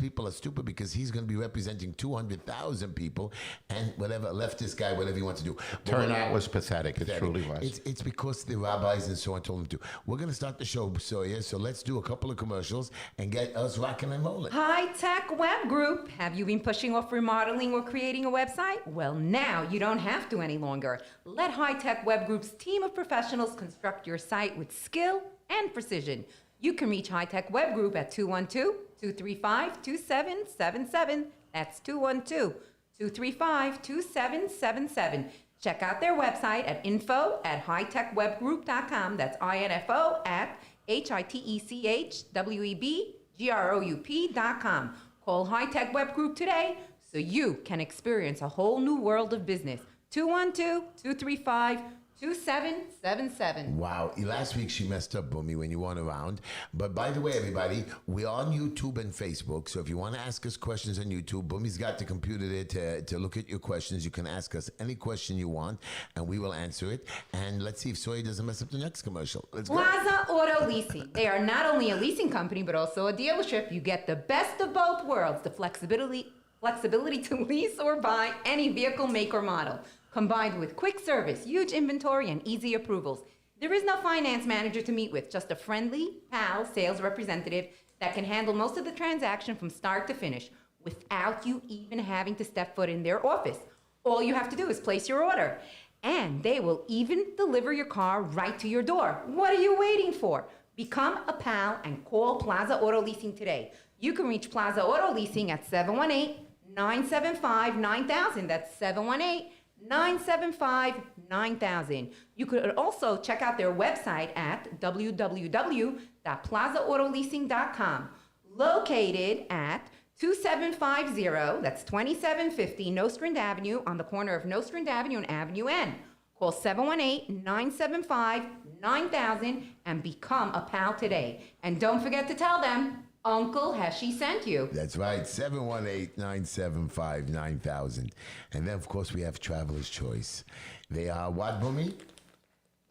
people are stupid because he's going to be representing 200,000 people and whatever, leftist guy, whatever you want to do. Turnout was pathetic. It truly was. It's because the rabbis and so on told him to. We're going to start the show, Sawyer, so let's do a couple of commercials and get us rocking and rolling. High Tech Web Group. Have you been pushing off remodeling or creating a website? Well, now you don't have to any longer. Let High Tech Web Group's team of professionals construct your site with skill and precision. You can reach High Tech Web Group at 212-235-2777. That's 212-235-2777. Check out their website at info@hightechwebgroup.com. That's info at HITECHWEBGROUP.com. Call High Tech Web Group today so you can experience a whole new world of business. 212-235-2777. Wow. Last week she messed up, Boomy, when you weren't around. But by the way, everybody, we're on YouTube and Facebook. So if you want to ask us questions on YouTube, Boomy's got the computer there to look at your questions. You can ask us any question you want, and we will answer it. And let's see if Sawyer doesn't mess up the next commercial. Let's go. Plaza Auto Leasing. They are not only a leasing company, but also a dealership. You get the best of both worlds, the flexibility to lease or buy any vehicle, make, or model, combined with quick service, huge inventory, and easy approvals. There is no finance manager to meet with, just a friendly pal sales representative that can handle most of the transaction from start to finish without you even having to step foot in their office. All you have to do is place your order, and they will even deliver your car right to your door. What are you waiting for? Become a pal and call Plaza Auto Leasing today. You can reach Plaza Auto Leasing at 718-975-9000. That's 718-975-9000. You could also check out their website at www.plazaautoleasing.com. Located at 2750, that's 2750 Nostrand Avenue on the corner of Nostrand Avenue and Avenue N. Call 718-975-9000 and become a pal today. And don't forget to tell them Uncle Heshy sent you. That's right, 718-975-9000. And then, of course, we have Traveler's Choice. They are what, Boomy?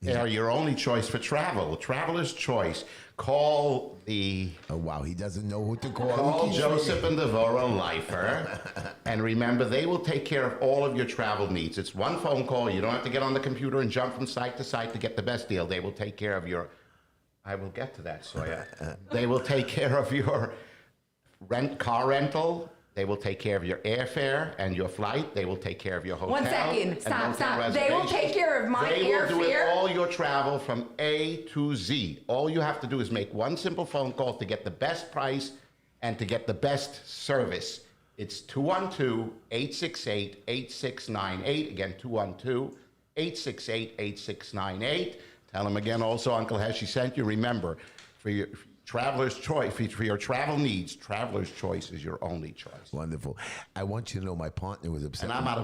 They are your only choice for travel. Traveler's Choice. Call the... Oh, wow, he doesn't know who to call. Call Joseph and Devorah Leifer. And remember, they will take care of all of your travel needs. It's one phone call. You don't have to get on the computer and jump from site to site to get the best deal. They will take care of your... I will get to that, Sawyer. They will take care of your car rental. They will take care of your airfare and your flight. They will take care of your hotel. 1 second. Stop. They will take care of my airfare. They will do it all your travel from A to Z. All you have to do is make one simple phone call to get the best price and to get the best service. It's 212-868-8698. Again, 212-868-8698. Tell them again also, Uncle Heshy sent you. Remember, for your Traveler's Choice, for your travel needs, Traveler's Choice is your only choice. Wonderful. I want you to know my partner was upset. And I'm out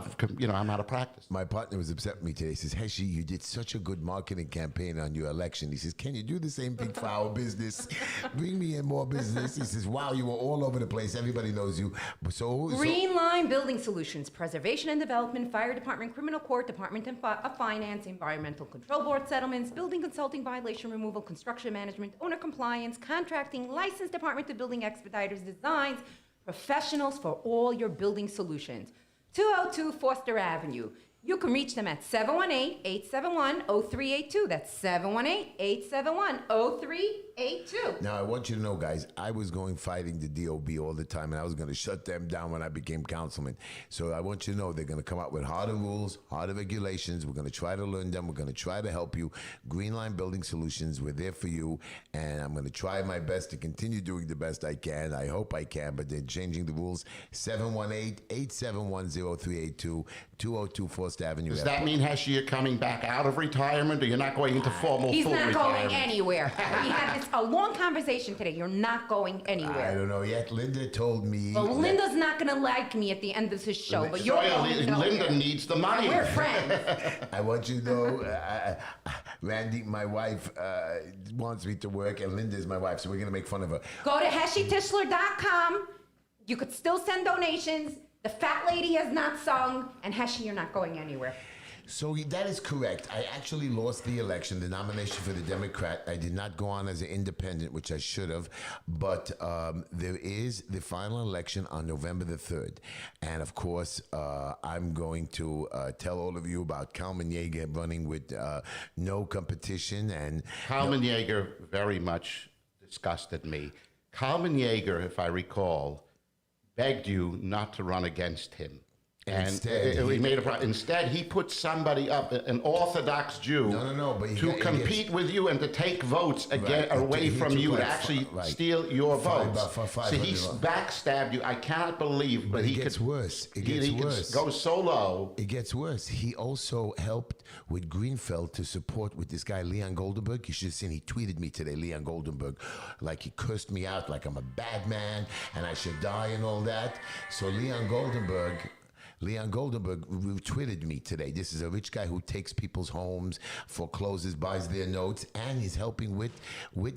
of practice. My partner was upset with me today. He says, Heshy, you did such a good marketing campaign on your election. He says, can you do the same thing for our business? Bring me in more business. He says, wow, you were all over the place. Everybody knows you. Green Line Building Solutions, Preservation and Development, Fire Department, Criminal Court, Department of Finance, Environmental Control Board settlements, Building Consulting, Violation Removal, Construction Management, Owner Compliance, Contracting, Licensed Department of Building Expediters, Designs, professionals for all your building solutions. 202 Foster Avenue. You can reach them at 718-871-0382. That's 718-871-0382. Now, I want you to know, guys, I was fighting the DOB all the time, and I was going to shut them down when I became councilman. So I want you to know they're going to come out with harder rules, harder regulations. We're going to try to learn them. We're going to try to help you. Green Line Building Solutions, we're there for you, and I'm going to try my best to continue doing the best I can. I hope I can, but they're changing the rules. 718-871-0382, 202 Foster Avenue. Does that mean, Heshy, you're coming back out of retirement, or you're not going into full retirement? He's not going anywhere. We had a long conversation today. You're not going anywhere. I don't know yet. Linda told me. Well, Linda's not going to like me at the end of this show, but you're going nowhere. Linda needs the money. We're friends. I want you to know, Randy, my wife, wants me to work, and Linda's my wife, so we're going to make fun of her. Go to HeshyTischler.com. You could still send donations. The fat lady has not sung, and Heshy, you're not going anywhere. So that is correct. I actually lost the election, the nomination for the Democrat. I did not go on as an independent, which I should have. But there is the final election on November the 3rd. And of course, I'm going to tell all of you about Kalman Yeager running with no competition. And Kalman Yeager very much disgusted me. Kalman Yeager, if I recall, begged you not to run against him. And instead, he put somebody up, an Orthodox Jew, but to compete with you and to take votes away from you, to actually steal your votes. So he backstabbed you. I cannot believe, but he gets worse. It gets worse. Go so low. It gets worse. He also helped with Greenfeld to support with this guy Leon Goldenberg. You should have seen. He tweeted me today, Leon Goldenberg, like he cursed me out, like I'm a bad man and I should die and all that. So Leon Goldenberg retweeted me today. This is a rich guy who takes people's homes, forecloses, buys their notes, and he's helping with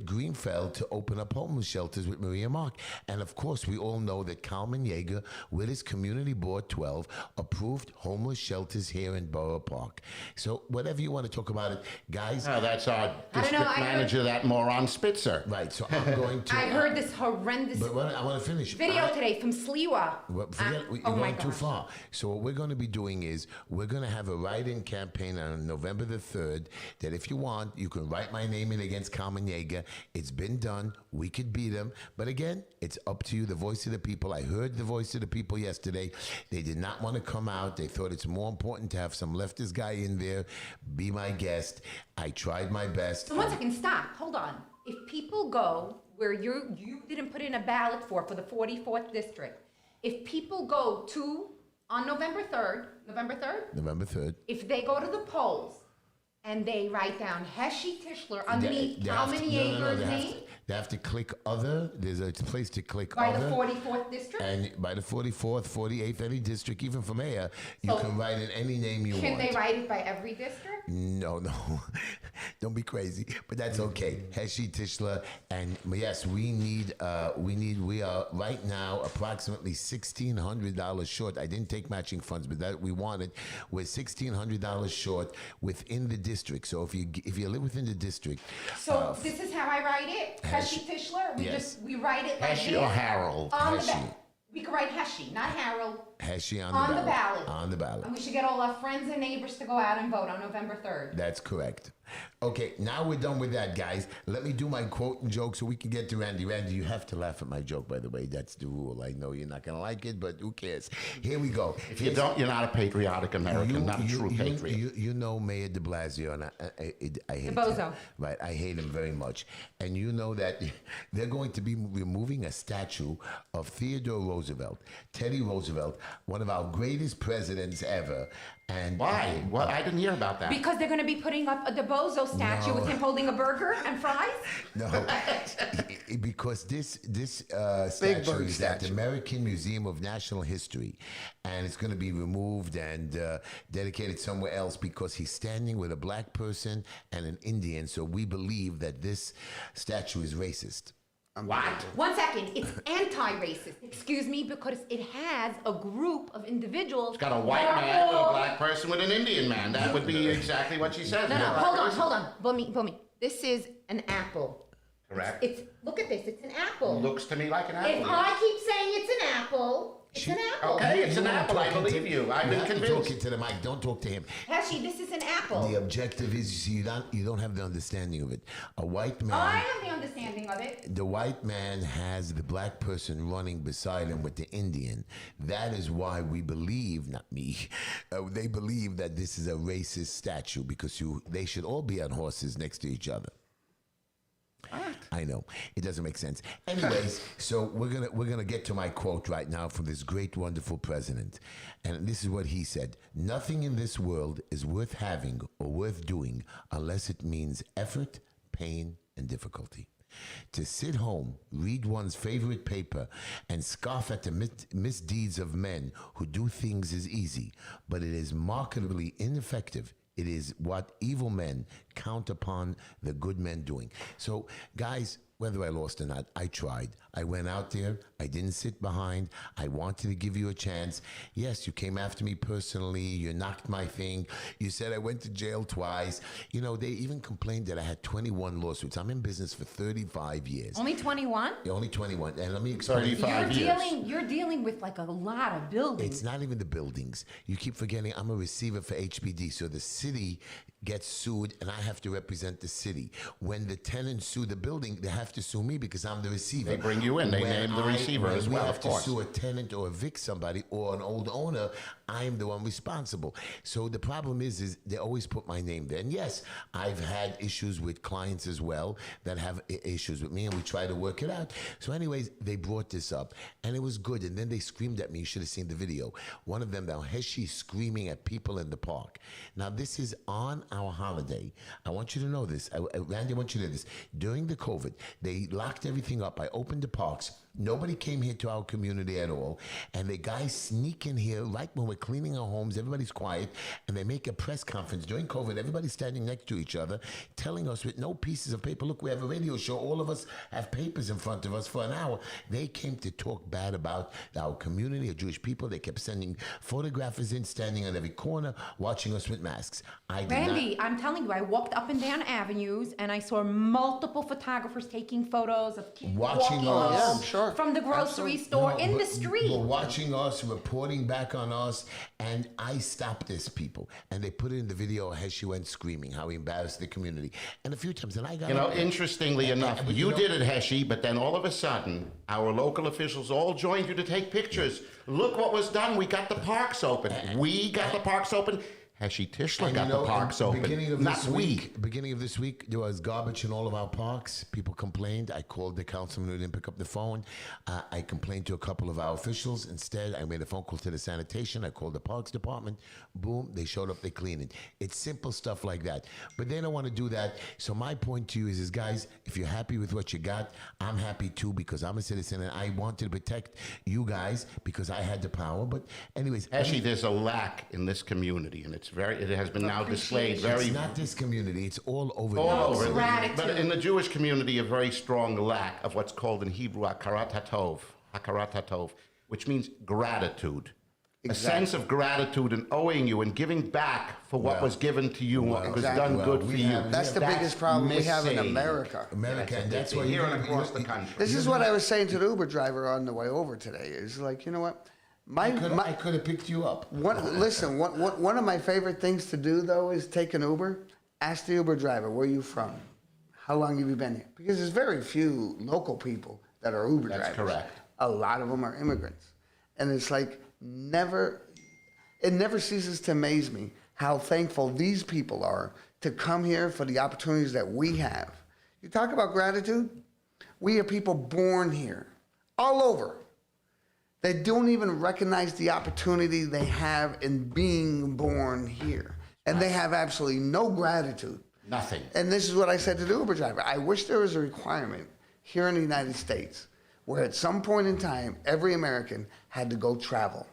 Greenfeld to open up homeless shelters with Maria Mark. And of course, we all know that Kalman Yeager, with his Community Board 12, approved homeless shelters here in Borough Park. So whatever you want to talk about it, guys. Oh, that's our district manager, that moron Spitzer. Right, so I'm going to... I heard this horrendous I want to finish. video today from Sliwa. You're going too far. So what we're going to be doing is we're going to have a write-in campaign on November the 3rd that if you want, you can write my name in against Kalman Yeager. It's been done. We could beat him. But again, it's up to you, the voice of the people. I heard the voice of the people yesterday. They did not want to come out. They thought it's more important to have some leftist guy in there be my guest. I tried my best. So 1 second, stop. Hold on. If people go where you didn't put in a ballot for the 44th district, if people go to on November 3rd, if they go to the polls and they write down Heshy Tischler underneath Kalman Yeager's name, they have to click other. There's a place to click by other. the 44th district? And by the 44th, 48th, any district, even for mayor, you can write in any name you want. Can they write it by every district? No. Don't be crazy. But that's okay. Heshy Tischler. And yes, we are right now approximately $1,600 short. I didn't take matching funds, but that we wanted. We're $1,600 short within the district. So if you live within the district. So this is how I write it? Heshy Tischler? We write it like Heshy or Harold? We could write Heshy, not Harold. Heshy on the ballot. On the ballot. And we should get all our friends and neighbors to go out and vote on November 3rd. That's correct. Okay, now we're done with that, guys. Let me do my quote and joke so we can get to Randy. Randy, you have to laugh at my joke, by the way. That's the rule. I know you're not going to like it, but who cares? Here we go. If you don't, you're not a patriotic American, not a true patriot. You know Mayor de Blasio, and I hate the bozo. him. Right, I hate him very much. And you know that they're going to be removing a statue of Theodore Roosevelt, Teddy Roosevelt, one of our greatest presidents ever. And why? Well, I didn't hear about that. Because they're going to be putting up a De Bozo statue with him holding a burger and fries? No, because this statue is at the American Museum of National History, and it's going to be removed and dedicated somewhere else because he's standing with a black person and an Indian, so we believe that this statue is racist. What? 1 second. It's anti-racist. Excuse me, because it has a group of individuals. It's got a white man with a black person with an Indian man. That would be exactly what she says. No, hold on. Bumi. This is an apple. Correct. Look at this. It's an apple. Looks to me like an apple. If I keep saying it's an apple, it's an apple. Okay, it's an apple. I believe you. I've been convinced. Talking to the mic. Don't talk to him. Heshy, this is an apple. The objective is you don't have the understanding of it. A white man. I have the understanding of it. The white man has the black person running beside him with the Indian. That is why we believe, not me, they believe that this is a racist statue because they should all be on horses next to each other. I know it doesn't make sense. Anyways, so we're gonna get to my quote right now from this great, wonderful president, and this is what he said: "Nothing in this world is worth having or worth doing unless it means effort, pain, and difficulty. To sit home, read one's favorite paper, and scoff at the misdeeds of men who do things is easy, but it is markedly ineffective. It is what evil men count upon the good men doing." So, guys, whether I lost or not, I tried. I went out there. I didn't sit behind. I wanted to give you a chance. Yes, you came after me personally. You knocked my thing. You said I went to jail twice. You know, they even complained that I had 21 lawsuits. I'm in business for 35 years. Only 21? Yeah, only 21. And let me explain. 35 years. You're dealing with like a lot of buildings. It's not even the buildings. You keep forgetting I'm a receiver for HPD. So the city gets sued and I have to represent the city. When the tenants sue the building, they have to sue me because I'm the receiver. They bring you in. They When name the receiver as well, we of have to course. sue a tenant or evict somebody or an old owner, I'm the one responsible. So the problem is they always put my name there. And yes, I've had issues with clients as well that have issues with me, and we try to work it out. So anyways, they brought this up, and it was good. And then they screamed at me. You should have seen the video. One of them, now Heshy, screaming at people in the park. Now, this is on our holiday. I want you to know this. Randy, I want you to know this. During the COVID, they locked everything up. I opened the parks. Nobody came here to our community at all. And the guys sneak in here right when we're cleaning our homes. Everybody's quiet. And they make a press conference. During COVID, everybody's standing next to each other, telling us with no pieces of paper, look, we have a radio show. All of us have papers in front of us for an hour. They came to talk bad about our community of Jewish people. They kept sending photographers in, standing on every corner, watching us with masks. Randy, I'm telling you, I walked up and down avenues and I saw multiple photographers taking photos of kids Watching walking us. home Yeah, I'm sure. from the grocery store in the street. Were watching us, reporting back on us, and I stopped this, people. And they put it in the video how she went screaming, how he embarrassed the community. And a few times, and I got You know, up there. interestingly enough, but you did it, Heshy, but then all of a sudden, our local officials all joined you to take pictures. Look what was done. We got the parks open. We got the parks open. Heshy Tischler And got you know, the parks open. Beginning of Not this week, beginning of this week, there was garbage in all of our parks. People complained. I called the councilman who didn't pick up the phone. I complained to a couple of our officials. Instead, I made a phone call to the sanitation. I called the parks department. Boom, they showed up. They cleaned it. It's simple stuff like that. But they don't want to do that. So my point to you is guys, if you're happy with what you got, I'm happy too because I'm a citizen and I wanted to protect you guys because I had the power. But anyways, Heshy, there's a lack in this community, and it has been now displayed very it's not this community. It's all over. all the over. Gratitude. But in the Jewish community, a very strong lack of what's called in Hebrew hakarat hatov, which means gratitude. A sense of gratitude and owing you and giving back for what Well, was given to you and what was exactly. done Well, good we for you. have- That's the biggest problem we have in missing. America. America, and that's why here you and across the country. This is what I was saying to the Uber driver on the way over today. Is like, you know what? I could have picked you up. Listen, one of my favorite things to do, though, is take an Uber. Ask the Uber driver, where are you from? How long have you been here? Because there's very few local people that are Uber drivers. That's correct. A lot of them are immigrants. And it's like it never ceases to amaze me how thankful these people are to come here for the opportunities that we have. You talk about gratitude? We are people born here, all over. They don't even recognize the opportunity they have in being born here. And they have absolutely no gratitude. Nothing. And this is what I said to the Uber driver. I wish there was a requirement here in the United States where at some point in time, every American had to go travel,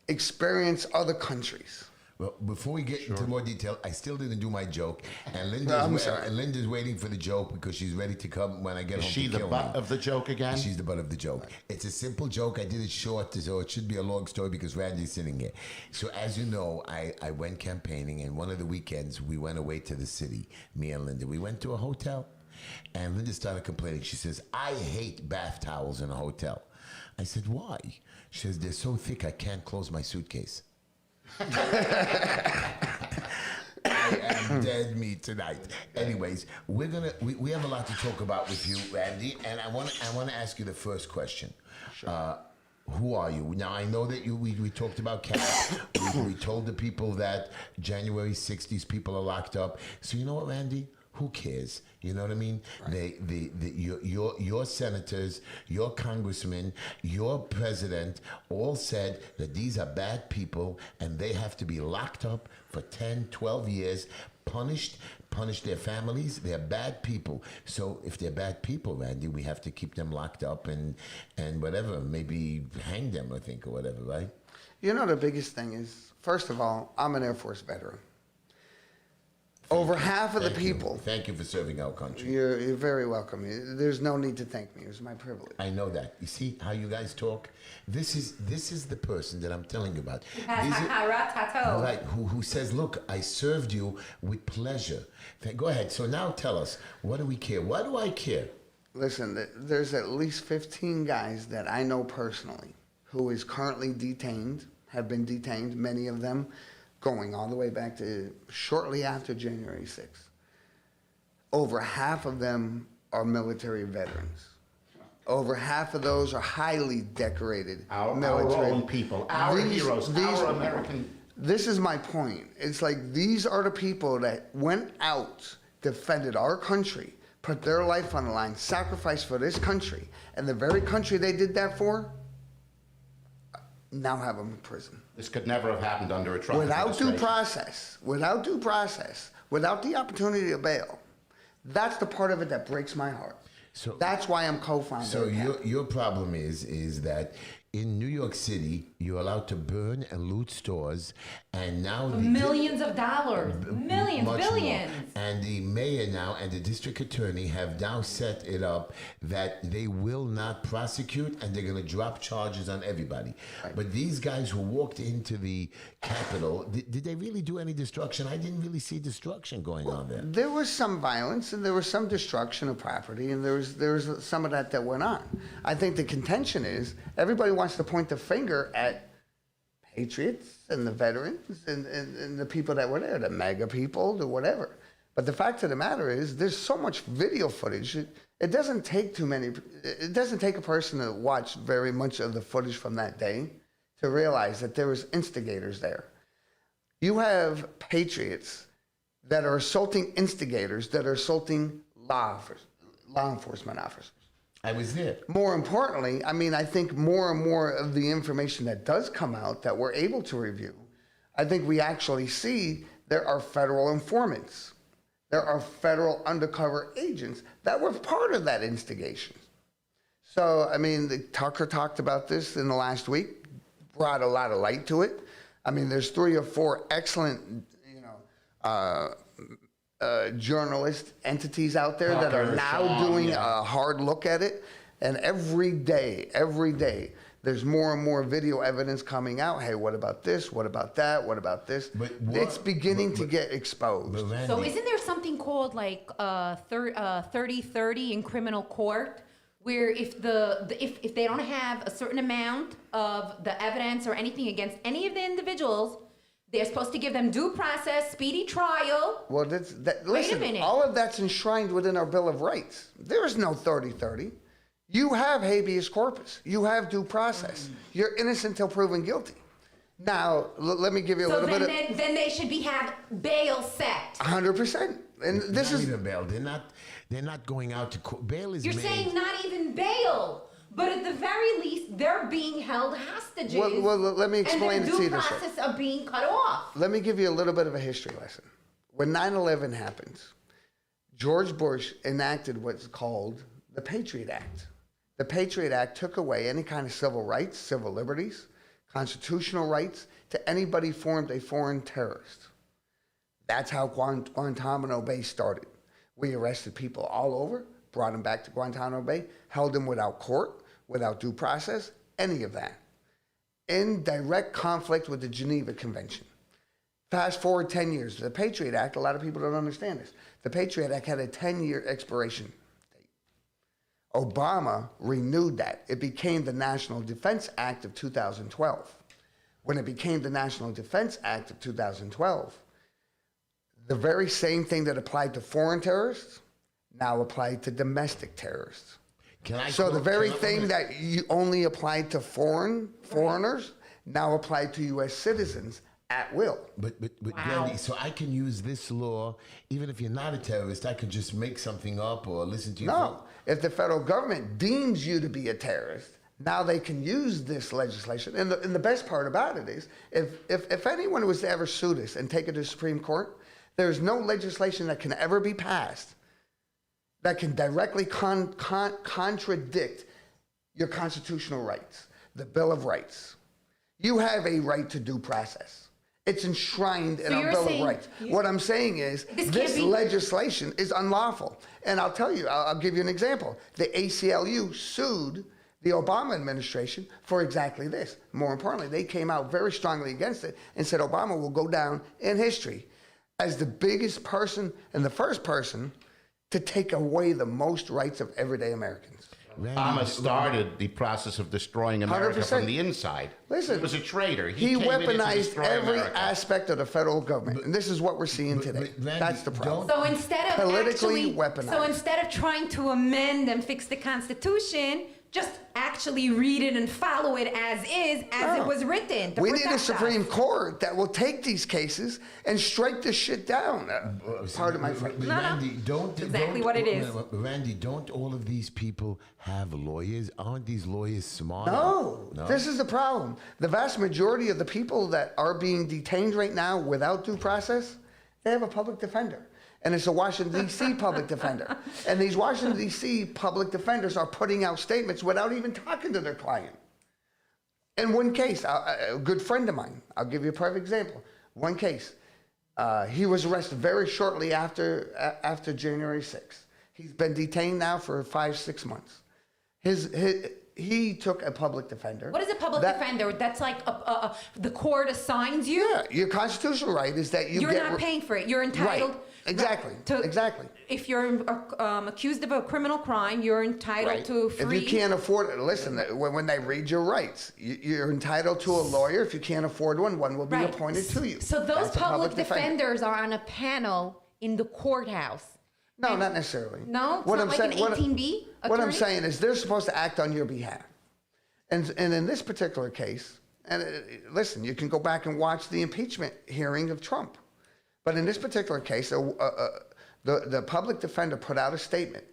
experience other countries. Well, before we get into more detail, I still didn't do my joke, and I'm sorry. Linda's waiting for the joke because she's ready to come when I get Is home. she to the kill butt me. of the joke again? She's the butt of the joke. It's a simple joke. I did it short, so it should be a long story because Randy's sitting here. So as you know, I went campaigning, and one of the weekends we went away to the city, me and Linda. We went to a hotel, and Linda started complaining. She says, I hate bath towels in a hotel. I said, why? She says, they're so thick I can't close my suitcase. I am dead meat tonight. Anyways, we have a lot to talk about with you, Randy, and I want to ask you the first question. Who are you? Now I know that we talked about cats. we told the people that January 6th these people are locked up. So you know what, Randy? Who cares? You know what I mean? Right. Your senators, your congressmen, your president all said that these are bad people and they have to be locked up for 10, 12 years, punish their families. They're bad people. So if they're bad people, Randy, we have to keep them locked up and whatever, maybe hang them, I think, or whatever, right? You know, the biggest thing is, first of all, I'm an Air Force veteran. Over half of the Thank you. people. Thank you for serving our country. You're very welcome. There's no need to thank me. It was my privilege. I know that. You see how you guys talk? This is the person that I'm telling you about. Has These are- ha-ha-ra-ta-to. Right, who says, look, I served you with pleasure. Go ahead. So now tell us, what do we care? Why do I care? Listen, there's at least 15 guys that I know personally who is currently detained, have been detained, many of them going all the way back to shortly after January 6th. Over half of them are military veterans. Over half of those are highly decorated Our military. own people, our heroes, our American. This is my point. It's like these are the people that went out, defended our country, put their life on the line, sacrificed for this country, and the very country they did that for, now have them in prison. This could never have happened under a Trump Without due administration. process, without the opportunity of bail. That's the part of it that breaks my heart. So That's why I'm co-founder. So of CAP. your problem is that in New York City you're allowed to burn and loot stores, and now Millions of dollars. Millions, much billions. more. And the mayor now and the district attorney have now set it up that they will not prosecute and they're going to drop charges on everybody. But these guys who walked into the Capitol, did they really do any destruction? I didn't really see destruction going on there. There was some violence and there was some destruction of property, and there was some of that went on. I think the contention is everybody wants to point the finger at patriots and the veterans and the people that were there, the MAGA people, the whatever. But the fact of the matter is there's so much video footage. It doesn't take it doesn't take a person to watch very much of the footage from that day to realize that there was instigators there. You have patriots that are assaulting instigators that are assaulting law enforcement officers. I was there. More importantly, I mean, I think more and more of the information that does come out that we're able to review, I think we actually see there are federal informants. There are federal undercover agents that were part of that instigation. So, I mean, Tucker talked about this in the last week, brought a lot of light to it. I mean, there's 3 or 4 excellent, journalist entities out there that are now doing a hard look at it. And every day, there's more and more video evidence coming out. Hey, what about this? What about that? What about this? It's beginning to get exposed. So isn't there something called like 30-30 in criminal court, where if they don't have a certain amount of the evidence or anything against any of the individuals, they're supposed to give them due process, speedy trial. Well, listen, minute. all of that's enshrined within our Bill of Rights. There is no 30-30. You have habeas corpus. You have due process. You're innocent until proven guilty. Now, let me give you a little bit of... then they should have bail set. 100%. And this Not is... even bail. They're not going out to court. Bail is You're made. saying not even bail. But at the very least, they're being held hostages. Well, let me explain and it to their you due this way. process of being cut off. Let me give you a little bit of a history lesson. When 9/11 happened, George Bush enacted what's called the Patriot Act. The Patriot Act took away any kind of civil rights, civil liberties, constitutional rights to anybody formed a foreign terrorist. That's how Guantanamo Bay started. We arrested people all over, brought them back to Guantanamo Bay, held them without court, without due process, any of that. In direct conflict with the Geneva Convention. Fast forward 10 years. The Patriot Act, a lot of people don't understand this. The Patriot Act had a 10-year expiration date. Obama renewed that. It became the National Defense Act of 2012. When it became the National Defense Act of 2012, the very same thing that applied to foreign terrorists now applied to domestic terrorists. So the very thing that you only applied to foreigners now applied to U.S. citizens at will. But Randy, so I can use this law, even if you're not a terrorist, I can just make something up or listen to you. No, if the federal government deems you to be a terrorist, now they can use this legislation. And the best part about it is, if anyone was to ever sue this and take it to the Supreme Court, there's no legislation that can ever be passed that can directly contradict your constitutional rights, the Bill of Rights. You have a right to due process. It's enshrined in So our you're Bill of saying- Rights. What I'm saying is This can't this be- legislation is unlawful. And I'll tell you, I'll give you an example. The ACLU sued the Obama administration for exactly this. More importantly, they came out very strongly against it and said Obama will go down in history as the biggest person and the first person to take away the most rights of everyday Americans. Obama started the process of destroying America 100%. from the inside. Listen, he was a traitor. He came in to weaponized destroy every America. aspect of the federal government, and this is what we're seeing today. Randy, That's the problem. So instead of Politically actually, weaponized. so instead of trying to amend and fix the Constitution, just actually read it and follow it as is, as it was written. To We need a protect us. Supreme Court that will take these cases and strike this shit down. Pardon my French. Randy, That's exactly what it is. Randy, don't all of these people have lawyers? Aren't these lawyers smart? No, this is the problem. The vast majority of the people that are being detained right now without due process, they have a public defender. And it's a Washington, D.C. public defender. And these Washington, D.C. public defenders are putting out statements without even talking to their client. In one case, a good friend of mine, I'll give you a perfect example. One case, he was arrested very shortly after January 6th. He's been detained now for 5-6 months. He took a public defender. What is a public defender? That's like the court assigns you. Yeah, your constitutional right is that You're not paying for it. You're entitled. Right. Exactly. To, Exactly. If you're accused of a criminal crime, you're entitled to free. If you can't afford it, listen, when they read your rights, you're entitled to a lawyer. If you can't afford one will be appointed to you. So those That's a public defender. defenders are on a panel in the courthouse. No, not necessarily. No? It's What not I'm like saying- an what- 18B What I'm attorney? saying is they're supposed to act on your behalf. And in this particular case, and listen, you can go back and watch the impeachment hearing of Trump. But in this particular case, the public defender put out a statement,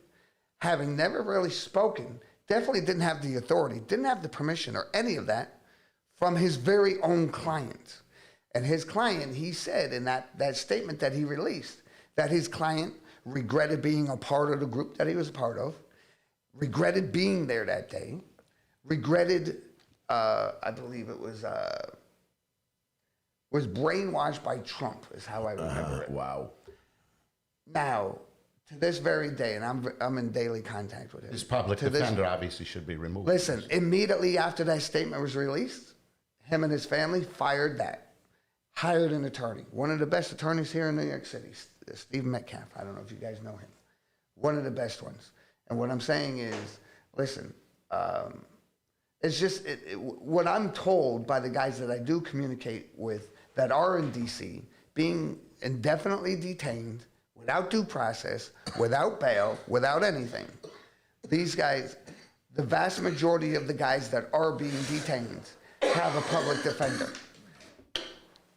having never really spoken, definitely didn't have the authority, didn't have the permission or any of that from his very own client. And his client, he said in that statement that he released, that his client regretted being a part of the group that he was a part of, regretted being there that day, regretted, I believe it was brainwashed by Trump, is how I remember it. Wow. Now, to this very day, and I'm in daily contact with him. This public to this- defender obviously should be removed. Listen, immediately after that statement was released, him and his family fired that, hired an attorney, one of the best attorneys here in New York City, Stephen Metcalf. I don't know if you guys know him. One of the best ones. And what I'm saying is, listen, it's just what I'm told by the guys that I do communicate with that are in D.C., being indefinitely detained, without due process, without bail, without anything. These guys, the vast majority of the guys that are being detained have a public defender.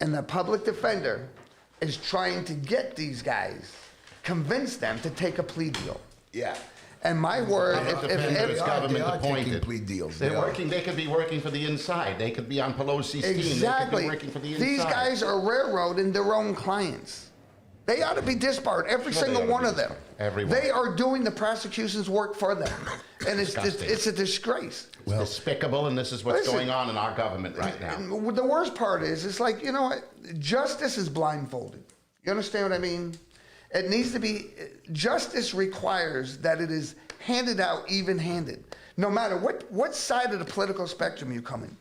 And the public defender is trying to get these guys, convince them to take a plea deal. Yeah. And my word, Public defender is government they are taking appointed. plea deals. They're They are. working. They could be working for the inside. They could be on Pelosi's team. They exactly, could be working for the inside. these guys are railroading their own clients. They ought to be disbarred, every Sure they single ought to one be of them. disbarred. Everyone. They are doing the prosecution's work for them. And Disgusting. it's a disgrace. It's despicable, and this is what's Listen, going on in our government right now. And the worst part is, it's like, you know what? Justice is blindfolded. You understand what I mean? It needs to be, justice requires that it is handed out even-handed, no matter what side of the political spectrum you come in.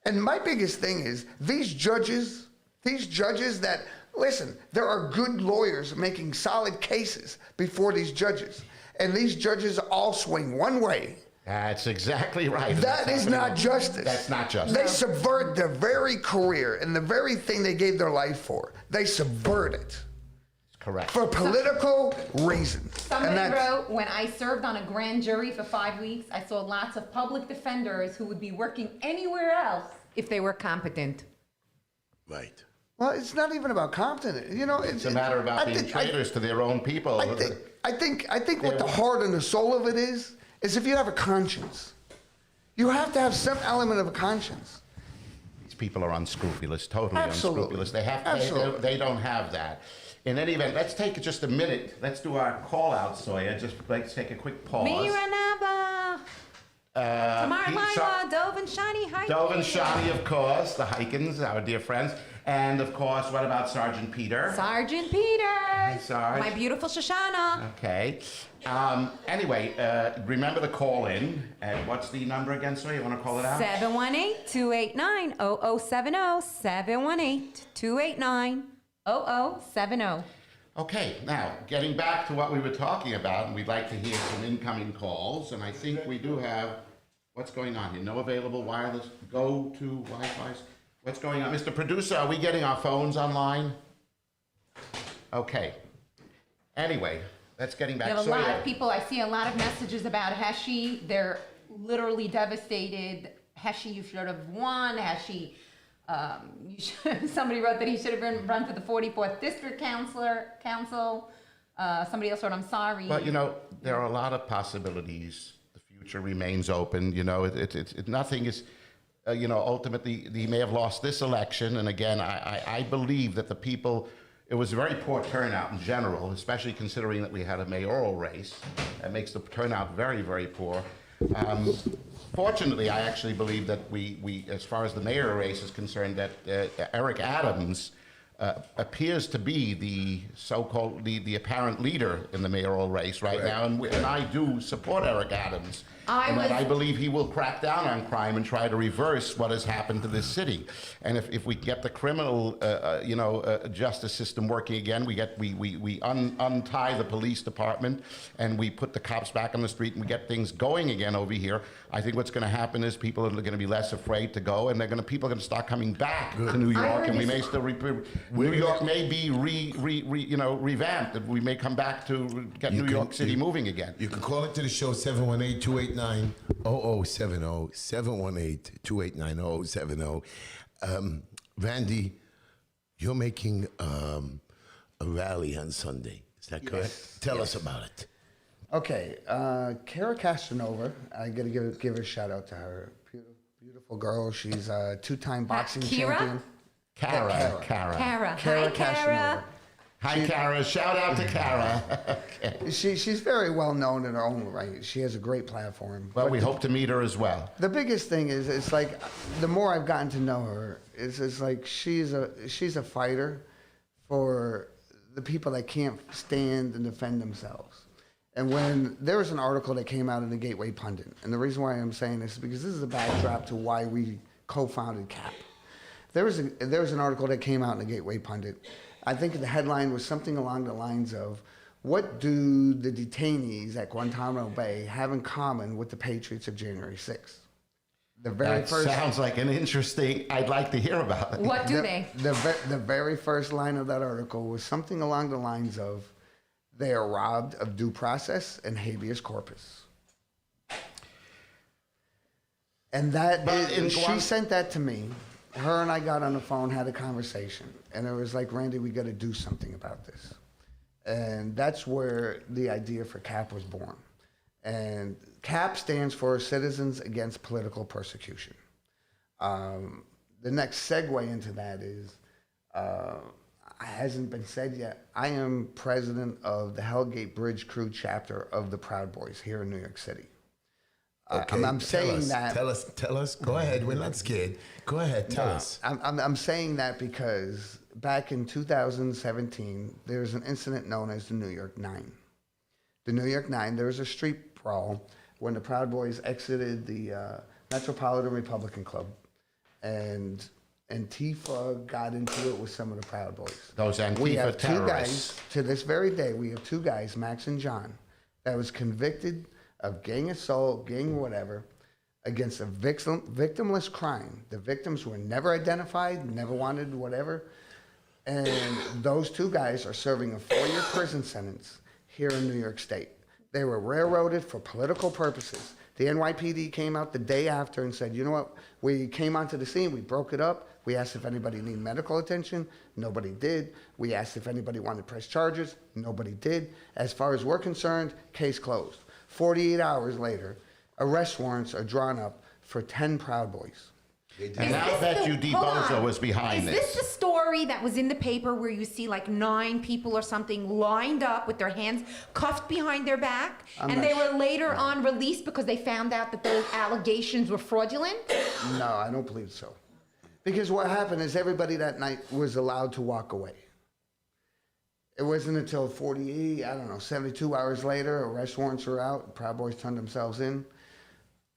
And my biggest thing is, these judges that, listen, there are good lawyers making solid cases before these judges. And these judges all swing one way. That's exactly right. That is not justice. That's not justice. They subvert their very career and the very thing they gave their life for. They subvert it Correct. for political reasons. Somebody And that's- wrote, when I served on a grand jury for 5 weeks, I saw lots of public defenders who would be working anywhere else if they were competent. Right. Well, it's not even about competent. You know, It's a matter about being traitors to their own people. I think what the heart and the soul of it is if you have a conscience. You have to have some element of a conscience. These people are unscrupulous, totally Absolutely. unscrupulous. Absolutely. They don't have that. In any event, let's take just a minute. Let's do our call out, Sawyer. let's take a quick pause. Miranaba, Tamar Pete Lila, Dove and Shani, hi. Dove and Shani, of course, the Hikins, our dear friends. And of course, what about Sergeant Peter? Sergeant Peter. Sarge. My beautiful Shoshana. Okay. Anyway, remember to call in. And what's the number again, sir? You want to call it out? 718-289-0070. 718-289-0070. Okay, now, getting back to what we were talking about, and we'd like to hear some incoming calls, and I think we do have, what's going on here? No available wireless, go to Wi-Fi's? What's going on? Mr. Producer, are we getting our phones online? Okay. Anyway, let's getting back. We have a So, lot yeah. of people, I see a lot of messages about Heshy. They're literally devastated. Heshy, you should have won. Heshy, somebody wrote that he should have run for the 44th District Council. Somebody else wrote, I'm sorry. But, you know, there are a lot of possibilities. The future remains open. You know, nothing is, you know, ultimately, he may have lost this election. And again, I believe that the people, it was a very poor turnout in general, especially considering that we had a mayoral race. That makes the turnout very, very poor. Fortunately, I actually believe that we, as far as the mayor race is concerned, that Eric Adams appears to be the so-called, the apparent leader in the mayoral race right now, and I do support Eric Adams. I believe he will crack down on crime and try to reverse what has happened to this city. And if we get the criminal, justice system working again, we untie the police department and we put the cops back on the street and we get things going again over here. I think what's going to happen is people are going to be less afraid to go, and people are going to start coming back to New York, and we may still New York may be revamped. We may come back to get New York City moving again. You can call into the show 718-289-0070, 718-289-0070. Randy, you're making a rally on Sunday. Is that correct? Yes. Tell us about it. Okay, Kara Castronova, I got to give a shout out to her. Beautiful girl. She's a two-time boxing Kira? champion. Kara. Kara. Kara Hi, Kara. Castronova. Hi, Kara. Shout out to Kara. She's very well known in her own right. She has a great platform. Well, But we hope to meet her as well. the biggest thing is, it's like, the more I've gotten to know her, it's like she's a fighter for the people that can't stand and defend themselves. And when there was an article that came out in the Gateway Pundit, and the reason why I'm saying this is because this is a backdrop to why we co-founded CAP. There was an article that came out in the Gateway Pundit. I think the headline was something along the lines of, what do the detainees at Guantanamo Bay have in common with the Patriots of January 6th? That sounds like an interesting, I'd like to hear about it. What do they? The very first line of that article was something along the lines of, they are robbed of due process and habeas corpus. And she sent that to me. Her and I got on the phone, had a conversation, and it was like, Randy, we got to do something about this. And that's where the idea for CAP was born. And CAP stands for Citizens Against Political Persecution. The next segue into that is, hasn't been said yet, I am president of the Hellgate Bridge Crew chapter of the Proud Boys here in New York City. Okay, I'm saying that. Tell us. Go ahead. We're not scared. Go ahead. Tell us. I'm saying that because back in 2017, there was an incident known as the New York Nine. The New York Nine, there was a street brawl when the Proud Boys exited the Metropolitan Republican Club, and Antifa got into it with some of the Proud Boys. Those Antifa We have two terrorists. guys, to this very day, we have two guys, Max and John, that was convicted of gang assault, gang whatever, against a victimless crime. The victims were never identified, never wanted whatever. And those two guys are serving a 4-year prison sentence here in New York State. They were railroaded for political purposes. The NYPD came out the day after and said, you know what, we came onto the scene, we broke it up. We asked if anybody needed medical attention. Nobody did. We asked if anybody wanted to press charges. Nobody did. As far as we're concerned, case closed. 48 hours later, arrest warrants are drawn up for 10 Proud Boys. And I'll bet you D. Bozo was behind this. Is this the story that was in the paper where you see like 9 people or something lined up with their hands cuffed behind their back, and they were later on released because they found out that those allegations were fraudulent? No, I don't believe so. Because what happened is everybody that night was allowed to walk away. It wasn't until 72 hours later, arrest warrants were out, Proud Boys turned themselves in.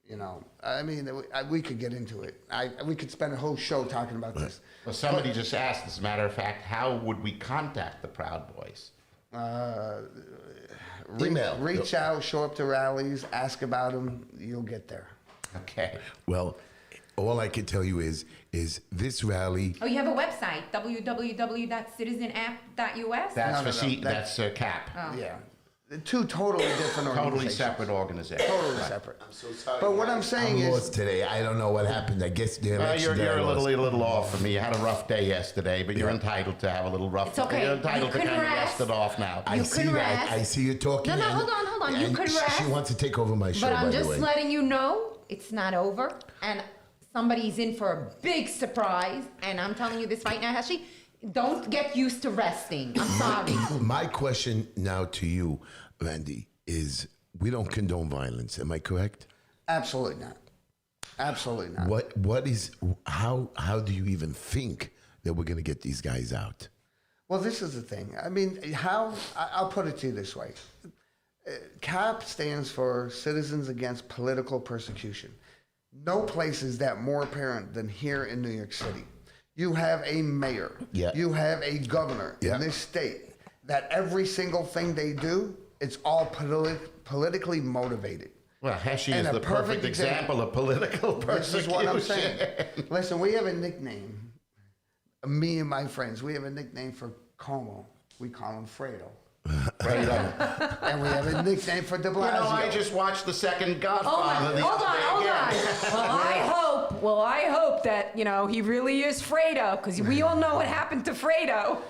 You know, I mean, we could get into it. We could spend a whole show talking about this. Well, somebody just asked, as a matter of fact, how would we contact the Proud Boys? Email. Reach out, show up to rallies, ask about them. You'll get there. Okay. Well, all I can tell you is this rally. Oh, you have a website, www.citizanapp.us? That's CAP. Oh. Yeah. Two totally different organizations. Totally separate organization. Totally separate. I'm so sorry. But what I'm saying I'm is, lost today. I don't know what happened. I guess the election. You're day I a lost. little off for me. You had a rough day yesterday, but you're entitled to have a little rough. It's okay. You're entitled You to can kind of rest. rest it off now. I You see can that. rest. I see you talking. No, and- hold on. You and can She rest. wants to take over my show. But I'm by the just way. letting you know it's not over. And somebody's in for a big surprise. And I'm telling you this right now, Heshy. Don't get used to resting. I'm sorry. My question now to you, Randy, is we don't condone violence. Am I correct? absolutely not. Absolutely not. What is how do you even think that we're going to get these guys out? Well, this is the thing. I mean, I'll put it to you this way. CAP stands for Citizens Against Political Persecution. No place is that more apparent than here in New York City. You have a mayor. Yeah. You have a governor Yeah. in this state that every single thing they do, it's all politically motivated. Well, Heshy And is a the perfect perfect example of political This persecution. is what I'm saying. Listen, we have a nickname. Me and my friends, we have a nickname for Como. We call him Fredo. Fredo. And we have a nickname for De You Blasio. know, I just watched the second Oh Godfather. my, the hold other on, day hold again. on. I hope that, he really is Fredo, because we all know what happened to Fredo.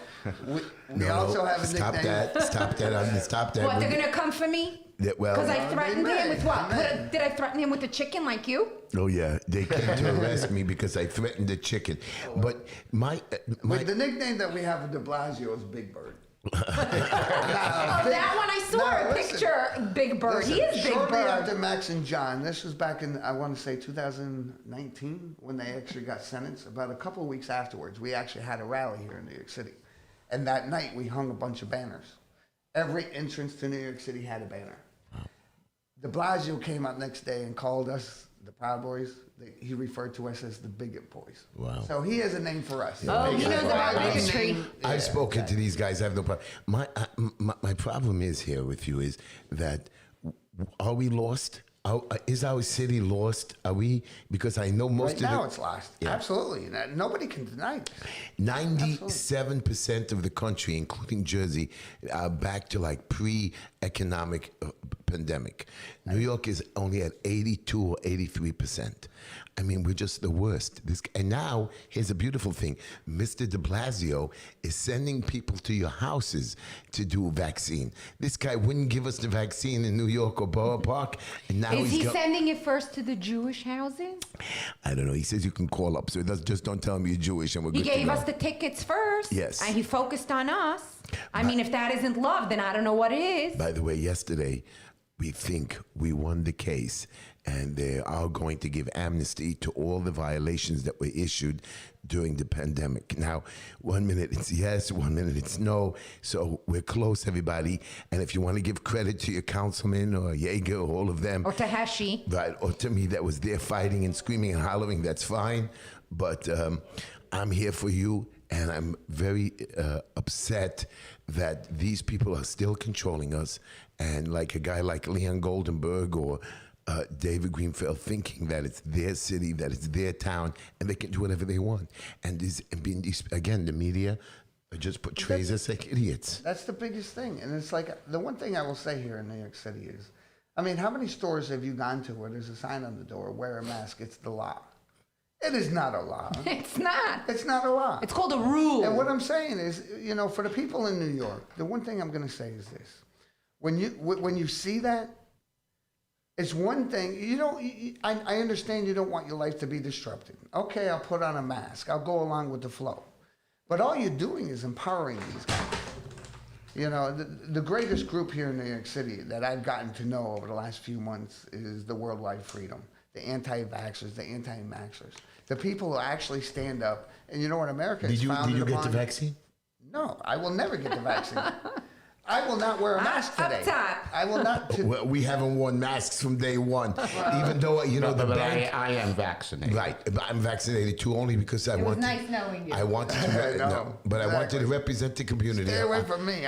we also have a Stop nickname. that! Stop that! Stop that! What, they're going to come for me? Well, Because I threatened they him with may, what? they may. Did I threaten him with a chicken like you? oh yeah, they came to arrest me because I threatened the chicken. But my But the nickname that we have for De Blasio is Big Bird. That one I saw a listen. picture. Big Bird. Listen, He is Big shortly Bird. after Max and John, this was back in, I want to say 2019, when they actually got sentenced. About a couple of weeks afterwards, we actually had a rally here in New York City. And that night, we hung a bunch of banners. Every entrance to New York City had a banner. De Blasio came out next day and called us the Proud Boys. He referred to us as the Bigot Boys. Wow. So he has a name for us. Oh, he knows about Our bigotry. name- I've yeah, spoken to these guys. I have no problem. My problem is here with you is that are we lost? Is our city lost? Are we? Because I know most Right of now the, it's lost. Yeah. Absolutely. Nobody can deny this. 97% of the country, including Jersey, are back to like pre-economic pandemic. New York is only at 82 or 83%. I mean, we're just the worst. And now, here's a beautiful thing. Mr. de Blasio is sending people to your houses to do vaccine. This guy wouldn't give us the vaccine in New York or Borough Park. And now Is he's he sending it first to the Jewish houses? I don't know. He says you can call up. So just don't tell me you're Jewish and we're He good to gave go. us the tickets first. Yes. And he focused on us. I mean, if that isn't love, then I don't know what is. By the way, yesterday, we think we won the case, and they are going to give amnesty to all the violations that were issued during the pandemic. Now, 1 minute it's yes, 1 minute it's no. So we're close, everybody. And if you want to give credit to your councilman or Yeager or all of them, Or to Heshy. right, or to me that was there fighting and screaming and hollering, that's fine. But I'm here for you, and I'm very upset that these people are still controlling us. And like a guy like Leon Goldenberg or David Greenfield thinking that it's their city, that it's their town, and they can do whatever they want. And again, the media just portrays us like idiots. That's the biggest thing. And it's like, the one thing I will say here in New York City is, I mean, how many stores have you gone to where there's a sign on the door, wear a mask, it's the law? It is not a law. It's not. It's not a law. It's called a rule. And what I'm saying is, for the people in New York, the one thing I'm going to say is this. When you see that, it's one thing, I understand you don't want your life to be disrupted. Okay, I'll put on a mask. I'll go along with the flow. But all you're doing is empowering these guys. The greatest group here in New York City that I've gotten to know over the last few months is the Worldwide Freedom. the anti-vaxxers, the anti-maxxers, the people who actually stand up. And you know what America is Did founded you get upon? the vaccine? No, I will never get the vaccine. I will not wear a mask Up today. top. I will not. Well, we haven't worn masks from day one, even though the But bank. I am vaccinated. Right, but I'm vaccinated too, only because I It was wanted. nice knowing you. I wanted to, No, but I wanted to exactly. represent the community. Stay away from me.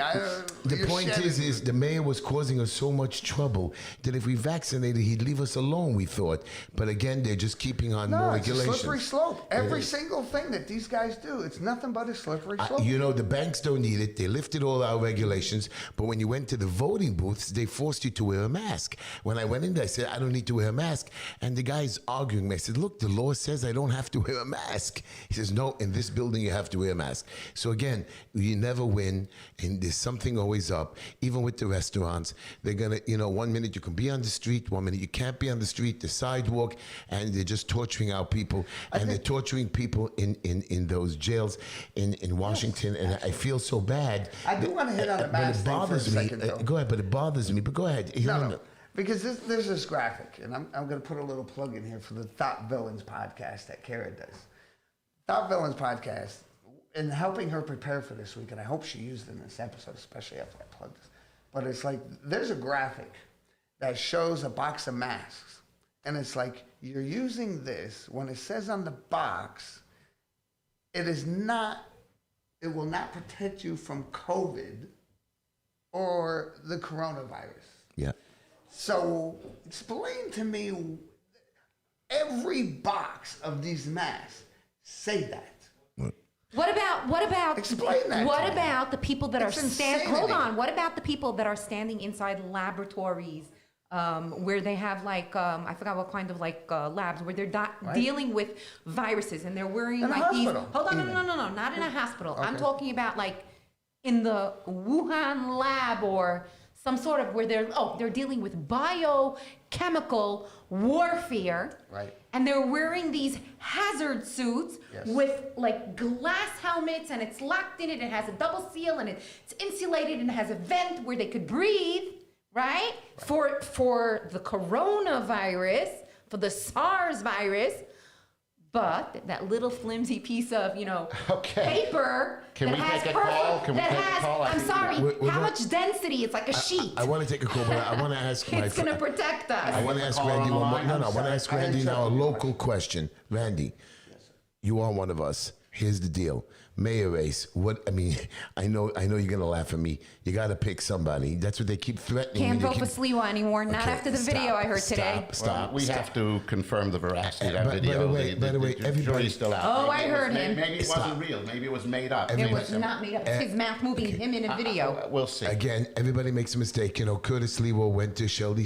The you're point shedding- is the mayor was causing us so much trouble that if we vaccinated, he'd leave us alone. We thought, but again, they're just keeping on No, more it's a regulations. slippery slope. Every is. single thing that these guys do, it's nothing but a slippery slope. The banks don't need it. They lifted all our regulations, but when you went to the voting booths, they forced you to wear a mask. When I went in there, I said, I don't need to wear a mask. And the guy's arguing me. I said, look, the law says I don't have to wear a mask. He says, no, in this building, you have to wear a mask. So again, you never win, and there's something always up. Even with the restaurants, they're going to, 1 minute you can be on the street, 1 minute you can't be on the street, the sidewalk, and they're just torturing our people. And they're torturing people in those jails in Washington. And I feel so bad. I do want to hit on the mask thing for a second, though. Go ahead, but it bothers me. But go ahead. No. Because there's this graphic, and I'm going to put a little plug in here for the Thought Villains podcast that Kara does. Thought Villains podcast, in helping her prepare for this week, and I hope she used it in this episode, especially after I plugged this. But it's like, there's a graphic that shows a box of masks, and it's like, you're using this, when it says on the box, it will not protect you from COVID or the coronavirus. Yeah. So explain to me, every box of these masks say that. What about Explain that What to me. about the people that It's are standing? Hold insanity. on. What about the people that are standing inside laboratories where they have I forgot what kind of labs where they're dealing with viruses and they're wearing In a these. hospital, Hold on, even. no, not in a hospital. I'm Okay. talking about in the Wuhan lab or some sort of where they're dealing with biochemical warfare. Right. And they're wearing these hazard suits Yes. with glass helmets, and it's locked in it. It has a double seal, and it's insulated, and it has a vent where they could breathe, right? For the coronavirus, for the SARS virus. But that little flimsy piece of Okay. paper Can that we has take a call? Can we that take a has call? I I'm think sorry, we're how gonna- much density? It's like a sheet. I want to take a call, but I want to ask my It's going to protect us. I want to ask Caller on Randy the one more. line? No, I'm I want to sorry. ask I Randy now a interrupted your local question. Randy, you are one of us. Here's the deal. Mayor race. I know you're gonna laugh at me. You gotta pick somebody. That's what they keep threatening Can't me. They vote for keep- Sliwa anymore. Not Okay, after the stop, video I heard today. Stop. We have to confirm the veracity of that By the video. way, everybody- jury's still out. Oh, Maybe I it was- heard him. Maybe it wasn't real. Maybe it was made up. It Maybe was some- not made up. It's his mouth moving, him in a video. We'll see. Again, everybody makes a mistake. Curtis Lewo went to Shelley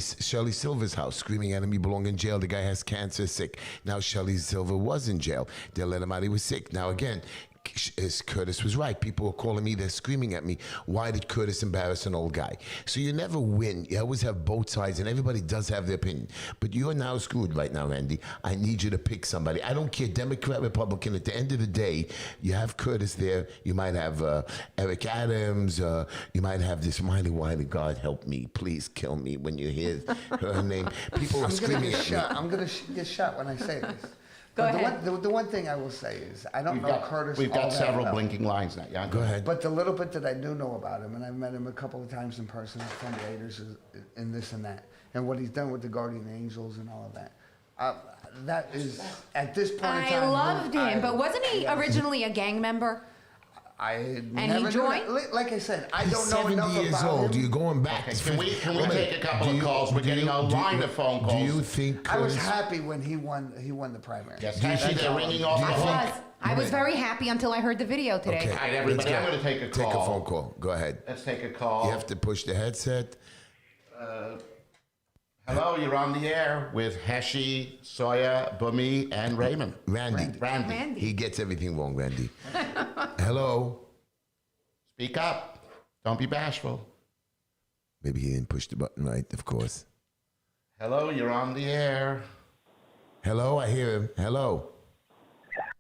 Silver's house screaming at him, you belong in jail. The guy has cancer, sick. Now Shelley Silver was in jail. They let him out, he was sick. Now again, Curtis was right. People were calling me, they're screaming at me. Why did Curtis embarrass an old guy? So you never win. You always have both sides, and everybody does have their opinion. But you're now screwed right now, Randy. I need you to pick somebody. I don't care, Democrat, Republican. At the end of the day, you have Curtis there. You might have Eric Adams. You might have this Miley Wiley. God help me. Please kill me when you hear her name. People are I'm going to screaming get at shot. me. I'm going to get shot when I say this. Go But ahead. The one thing I will say is, I don't know Curtis We've all got that several well. blinking lines now. Yeah, Go ahead. But the little bit that I do know about him, and I've met him a couple of times in person, fundraisers and this and that, and what he's done with the Guardian Angels and all of that. That is, at this point in I time... loved him, but wasn't he originally a gang member? I he never knew joined? that. Like I said, I He's don't know 70 enough years about old. him. You're going back. Okay, to can we 50. take Wait, a couple of calls? We're getting a line of phone calls. Do you think I was Curtis... happy when he won the primary. Yes, Heshy, they're ringing off Do the you phone. think- I was very happy until I heard the video today. Okay, All right, everybody, let's I'm go. going to take a Take a call. phone call. Go ahead. Let's take a call. You have to push the headset. Hello, you're on the air with Heshy, Sawyer, Bumi, and Raymond. Randy. Randy. He gets everything wrong, Randy. Hello. Speak up. Don't be bashful. Maybe he didn't push the button right, of course. Hello, you're on the air. Hello, I hear him. Hello.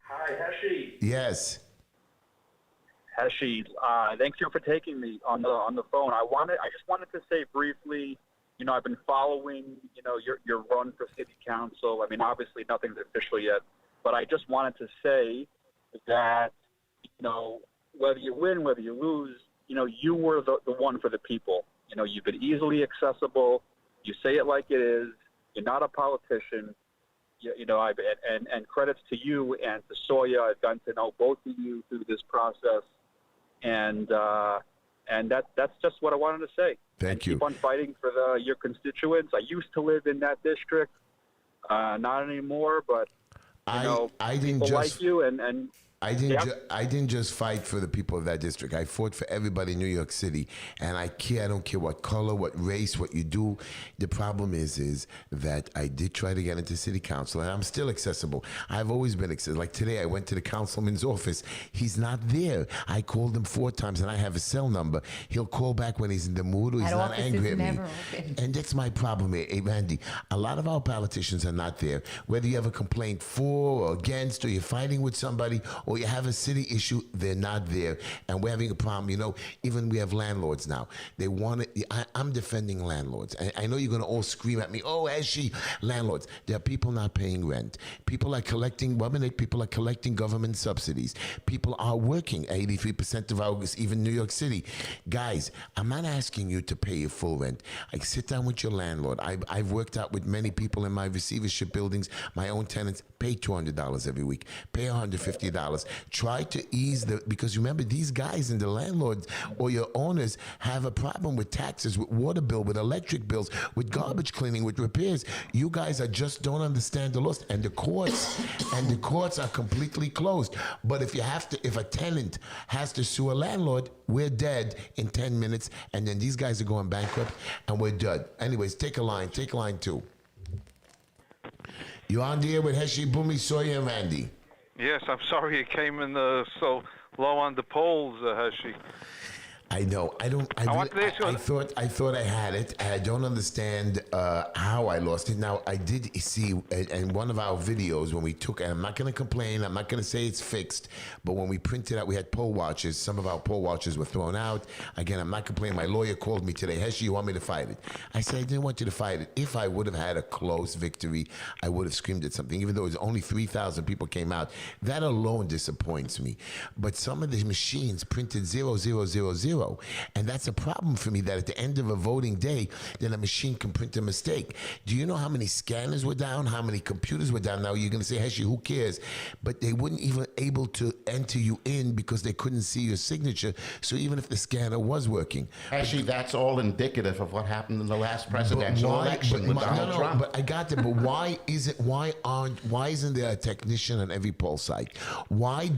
Hi, Heshy. Yes. Heshy, thanks you for taking me on the phone. I just wanted to say briefly, I've been following, your run for city council. I mean, obviously nothing's official yet, but I just wanted to say that, whether you win, whether you lose, you were the one for the people. You've been easily accessible. You say it like it is. You're not a politician. And credits to you and to Sawyer. I've gotten to know both of you through this process, and that's just what I wanted to say. Thank you. Keep on fighting for your constituents. I used to live in that district, not anymore, but I didn't people just like you, and I didn't just fight for the people of that district. I fought for everybody in New York City, and I don't care what color, what race, what you do. The problem is that I did try to get into city council, and I'm still accessible. I've always been accessible. Like today, I went to the councilman's office. He's not there. I called him 4 times, and I have a cell number. He'll call back when he's in the mood or he's That not office angry is at me. never open. And that's my problem here. Hey, Randy, a lot of our politicians are not there. Whether you have a complaint for or against, or you're fighting with somebody, or you have a city issue, they're not there. And we're having a problem. Even we have landlords now. They want it. I'm defending landlords. I know you're going to all scream at me, oh, Heshy, landlords. There are people not paying rent. People are collecting, people are collecting government subsidies. People are working. 83% of ours, even New York City. Guys, I'm not asking you to pay your full rent. I sit down with your landlord. I've worked out with many people in my receivership buildings, my own tenants, pay $200 every week, pay $150. Try to ease because remember, these guys and the landlords or your owners have a problem with taxes, with water bill, with electric bills, with garbage cleaning, with repairs. You guys just don't understand the laws, and the courts are completely closed. But if a tenant has to sue a landlord, we're dead in 10 minutes, and then these guys are going bankrupt, and we're dead. Anyways, take a line 2. You're on the air with Heshy, Boomy, Sawyer, and Randy. Yes, I'm sorry it came in so low on the polls, Heshy. I know. I thought I had it, and I don't understand how I lost it. Now, I did see in one of our videos when we took, and I'm not going to complain, I'm not going to say it's fixed, but when we printed out, we had poll watchers. Some of our poll watchers were thrown out. Again, I'm not complaining. My lawyer called me today. Heshy, you want me to fight it? I said, I didn't want you to fight it. If I would have had a close victory, I would have screamed at something, even though it was only 3,000 people came out. That alone disappoints me. But some of the machines printed 0000. And that's a problem for me, that at the end of a voting day, then a machine can print a mistake. Do you know how many scanners were down, how many computers were down? Now you're going to say, Heshy, who cares? But they wouldn't even able to enter you in because they couldn't see your signature. So even if the scanner was working. Actually, that's all indicative of what happened in the last presidential election with Donald Trump. But I got that. But why isn't there a technician on every poll site? Why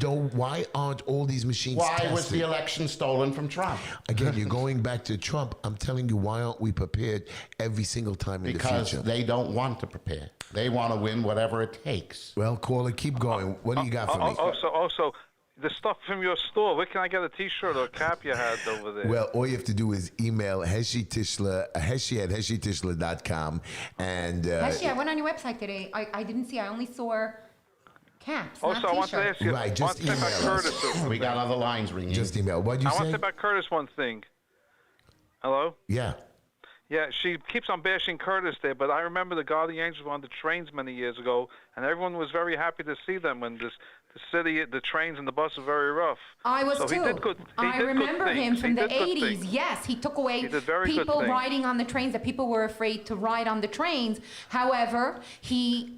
aren't all these machines Why was tested? the election stolen from Trump? Again, you're going back to Trump. I'm telling you, why aren't we prepared every single time in the future? Because they don't want to prepare. They want to win whatever it takes. Well, caller, keep going. What do you got for me? Also, the stuff from your store, where can I get a T-shirt or a cap you had over there? Well, all you have to do is email Heshy Tischler, heshy@heshytischler.com. And Actually, I went on your website today. I didn't see. I only saw caps, also, not I want to T-shirts. ask you Right, just one thing about email us. Curtis. We got other lines ringing. just email. What do you I want to say? say about Curtis one thing. Hello? Yeah. Yeah, she keeps on bashing Curtis there, but I remember the Guardian Angels were on the trains many years ago, and everyone was very happy to see them when the city, the trains and the bus were very rough. I was so too. He did good, I remember him from the 80s. Things. Yes, he took away He did very good people things. riding on the trains, that people were afraid to ride on the trains. However,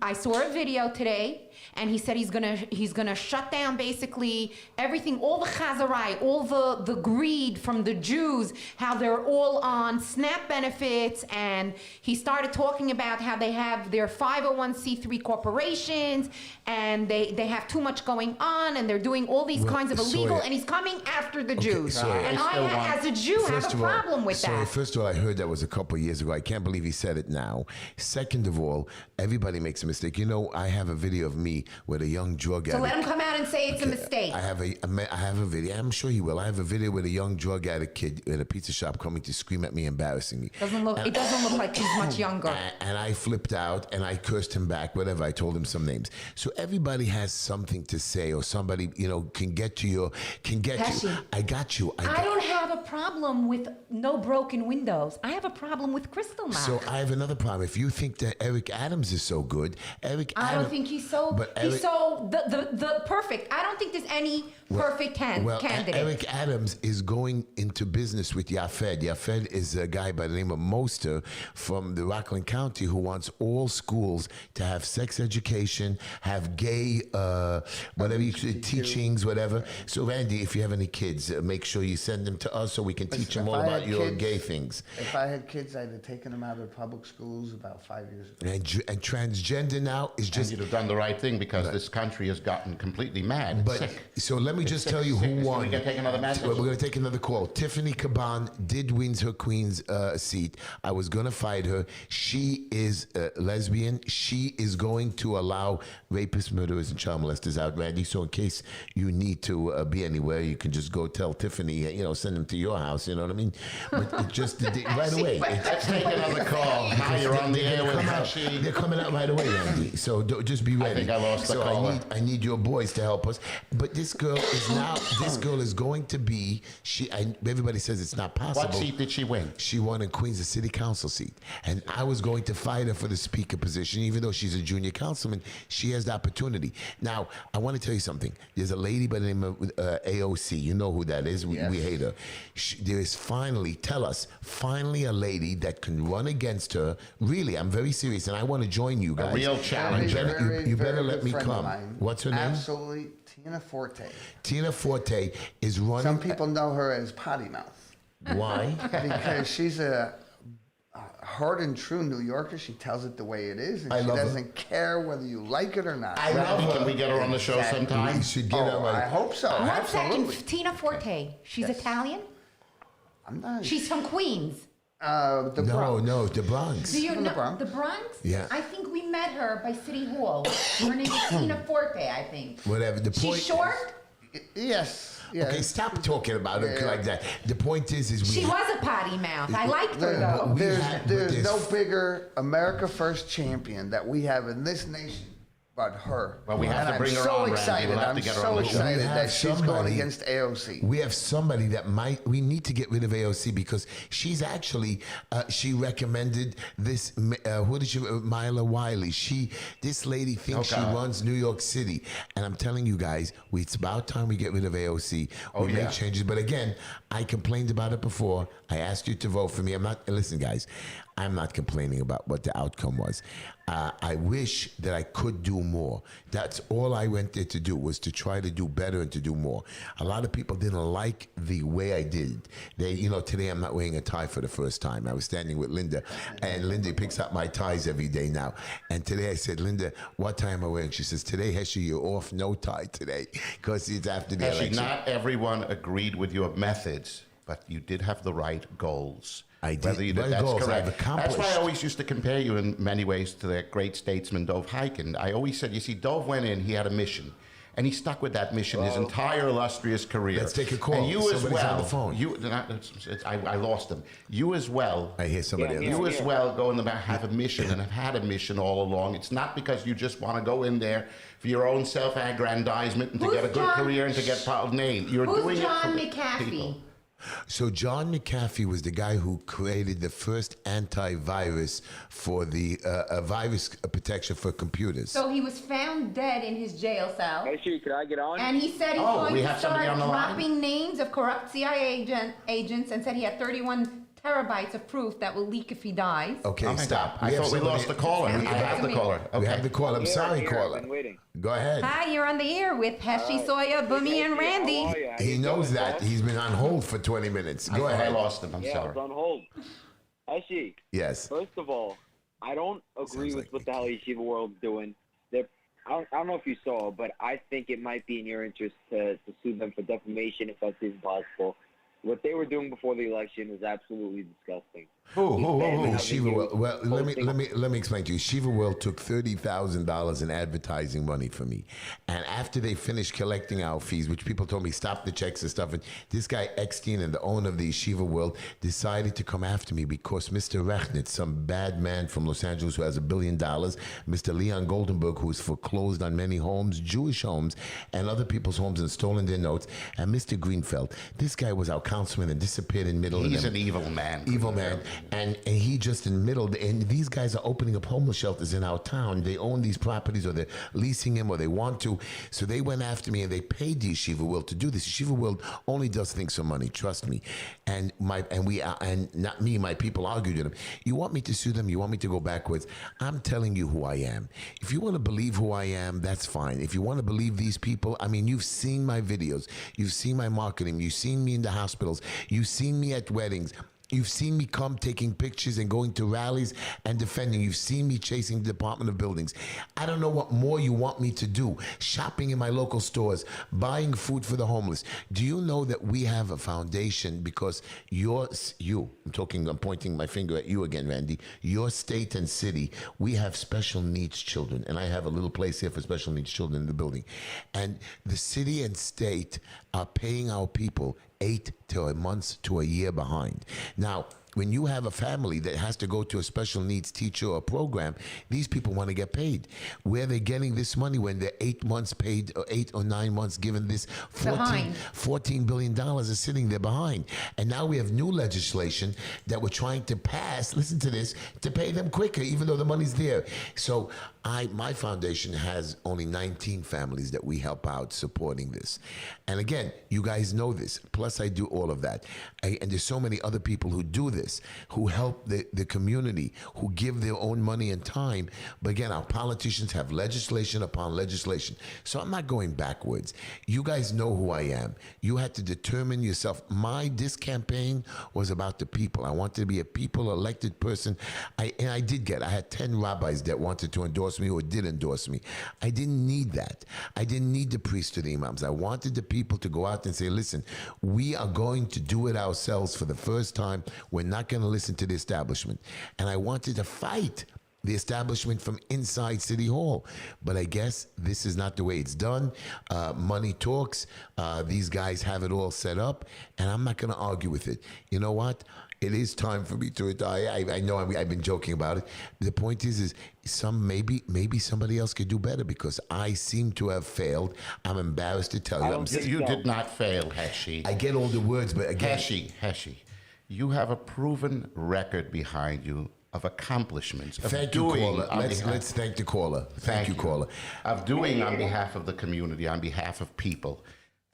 I saw a video today, and he said he's gonna shut down basically everything, all the chazarai, all the greed from the Jews, how they're all on SNAP benefits, and he started talking about how they have their 501c3 corporations, and they have too much going on, and they're doing all these kinds of illegal, and he's coming after the Jews. sorry. And I, as a Jew, have a problem with that. First of all, I heard that was a couple of years ago. I can't believe he said it now. Second of all, everybody makes a mistake. You know, I have a video of me with a young drug addict. So let him come out and say it's a mistake. I have a video. I'm sure he will. I have a video with a young drug addict kid at a pizza shop coming to scream at me, embarrassing me. It doesn't look like he's much younger. And I flipped out and I cursed him back, whatever. I told him some names. So everybody has something to to say, or somebody, can get to you. Heshy. I got you. I don't have a problem with no broken windows. I have a problem with crystal meth. So I have another problem. If you think that Eric Adams is so good, I don't think he's so. He's so the perfect. I don't think there's any perfect candidate. Eric Adams is going into business with Yafed. Yafed is a guy by the name of Moster from the Rockland County who wants all schools to have sex education, have gay, whatever teachings, whatever. So Randy, if you have any kids, make sure you send them to us so we can teach them all about your gay things. If I had kids, I'd have taken them out of public schools about 5 years ago. And transgender now is just. And you'd have done the right thing because this country has gotten completely mad. It's sick. So let me just tell you who won. We're going to take another message. We're going to take another call. Tiffany Caban did win her queen's seat. I was going to fight her. She is lesbian. She is going to allow rapists, murderers, and child molesters out, Randy. So in case you need to be anywhere, you can just go tell Tiffany, send them to your house. You know what I mean? But it just right away. Let's take another call. Now you're on the air with Heshy. They're coming out right away, Randy. So just be ready. I think I lost the caller. I need your boys to help us. But this girl is going to be. Everybody says it's not possible. What seat did she win? She won in Queens, a city council seat, and I was going to fight her for the speaker position, even though she's a junior councilman. She has the opportunity. Now, I want to tell you something. There's a lady by the name of AOC. You know who that is. We hate her. There is finally a lady that can run against her. Really, I'm very serious, and I want to join you guys. A real challenge. You better let me come. What's her name? Absolutely, Tina Forte. Tina Forte is running. Some people know her as Potty Mouth. Why? Because she's a hard and true New Yorker. She tells it the way it is, and she doesn't care whether you like it or not. I love her. Can we get her on the show sometime? We should get her. I hope so. One Absolutely. second, Tina Forte. She's Italian. I'm not. She's from Queens. The Bronx. No, the Bronx. Do you From know the Bronx? the Bronx? Yeah. I think we met her by City Hall. Her name is Tina Forte, I think. Whatever. The point. She's short. Yes. Yes. Okay, stop talking about her like that. The point is She was a potty mouth. I liked her though. There's no bigger America First champion that we have in this nation but her. Well, we have to bring her on, Randy. We'll have to get her on the show. I'm so excited We have that she's going somebody- against AOC. We have somebody that we need to get rid of AOC because she's actually, she recommended this, Myla Wiley. This lady thinks she runs New York City. And I'm telling you guys, it's about time we get rid of AOC. We make changes. But again, I complained about it before. I asked you to vote for me. Listen, guys, I'm not complaining about what the outcome was. I wish that I could do more. That's all I went there to do, was to try to do better and to do more. A lot of people didn't like the way I did. Today I'm not wearing a tie for the first time. I was standing with Linda, and Linda picks up my ties every day now. And today I said, Linda, what tie am I wearing? She says, today, Heshy, you're off, no tie today, because it's after the election. Not everyone agreed with your methods, but you did have the right goals. I did. Whether you did, My that's goals correct. I've accomplished. That's why I always used to compare you in many ways to the great statesman Dov Hikind. I always said, you see, Dov went in, he had a mission. And he stuck with that mission his entire illustrious career. Let's take a call. And you as Somebody's well. on the phone. I lost him. You as well. I hear somebody else. You as well go in the back, have a mission, and have had a mission all along. It's not because you just want to go in there for your own self-aggrandizement and to get a good career and to get a name. You're doing John it for McAfee? people. So John McAfee was the guy who created the first antivirus for the virus protection for computers. So he was found dead in his jail cell. Heshy, could I get on? And he said he's Oh, going we to have somebody start on the line? dropping names of corrupt CIA agents, and said he had 31 terabytes of proof that will leak if he dies. Okay, Oh my stop. God. I thought we lost the caller. I have the caller. We have Okay. the caller. I'm sorry, I've caller. been waiting. Go ahead. Hi, you're on the air with Heshy, Soya, Boomy, and Randy. How are you? How He you knows doing, that. boss? He's been on hold for 20 minutes. Go I ahead. lost him. I'm Yeah, I sorry. was on hold. Heshy, Yes. first of all, I don't agree Sounds with like what the hell Yeshiva World's doing. I don't know if you saw, but I think it might be in your interest to sue them for defamation if that's even possible. What they were doing before the election is absolutely disgusting. Shiva World. Well, let me explain to you. Shiva World took $30,000 in advertising money for me, and after they finished collecting our fees, which people told me stop the checks and stuff, and this guy Eckstein and the owner of the Shiva World decided to come after me because Mr. Rechnitz, some bad man from Los Angeles who has $1 billion, Mr. Leon Goldenberg, who has foreclosed on many homes, Jewish homes, and other people's homes and stolen their notes, and Mr. Greenfeld. This guy was our councilman and disappeared in the middle of He's them. an evil man. Evil man. And he just in the middle, and these guys are opening up homeless shelters in our town. They own these properties, or they're leasing them, or they want to. So they went after me, and they paid the Yeshiva World to do this. Yeshiva World only does things for money, trust me. And not me, my people argued with them. You want me to sue them? You want me to go backwards? I'm telling you who I am. If you want to believe who I am, that's fine. If you want to believe these people, I mean, you've seen my videos, you've seen my marketing, you've seen me in the hospitals, you've seen me at weddings. You've seen me come taking pictures and going to rallies and defending. You've seen me chasing the Department of Buildings. I don't know what more you want me to do. Shopping in my local stores, buying food for the homeless. Do you know that we have a foundation because I'm pointing my finger at you again, Randy. Your state and city, we have special needs children. And I have a little place here for special needs children in the building. And the city and state are paying our people 8 months to a year behind. Now, when you have a family that has to go to a special needs teacher or program, these people want to get paid. Where are they getting this money when they're 8 months paid, or 8 or 9 months given this $14 billion is sitting there behind. And now we have new legislation that we're trying to pass, listen to this, to pay them quicker, even though the money's there. So my foundation has only 19 families that we help out supporting this. And again, you guys know this. Plus, I do all of that. And there's so many other people who do this, who help the community, who give their own money and time. But again, our politicians have legislation upon legislation. So I'm not going backwards. You guys know who I am. You had to determine yourself. This campaign was about the people. I wanted to be a people elected person. I had 10 rabbis that wanted to endorse me or did endorse me. I didn't need that. I didn't need the priests or the imams. I wanted the people to go out and say, listen, we are going to do it ourselves for the first time. We're not going to listen to the establishment. And I wanted to fight the establishment from inside City Hall. But I guess this is not the way it's done. Money talks. These guys have it all set up, and I'm not going to argue with it. You know what? It is time for me to retire. I know I've been joking about it. The point is maybe somebody else could do better because I seem to have failed. I'm embarrassed to tell you. You did not fail, Heshy. I get all the words, but again, Heshy, you have a proven record behind you of accomplishments. Thank you, caller. Let's thank the caller. Thank you, caller. Of doing on behalf of the community, on behalf of people.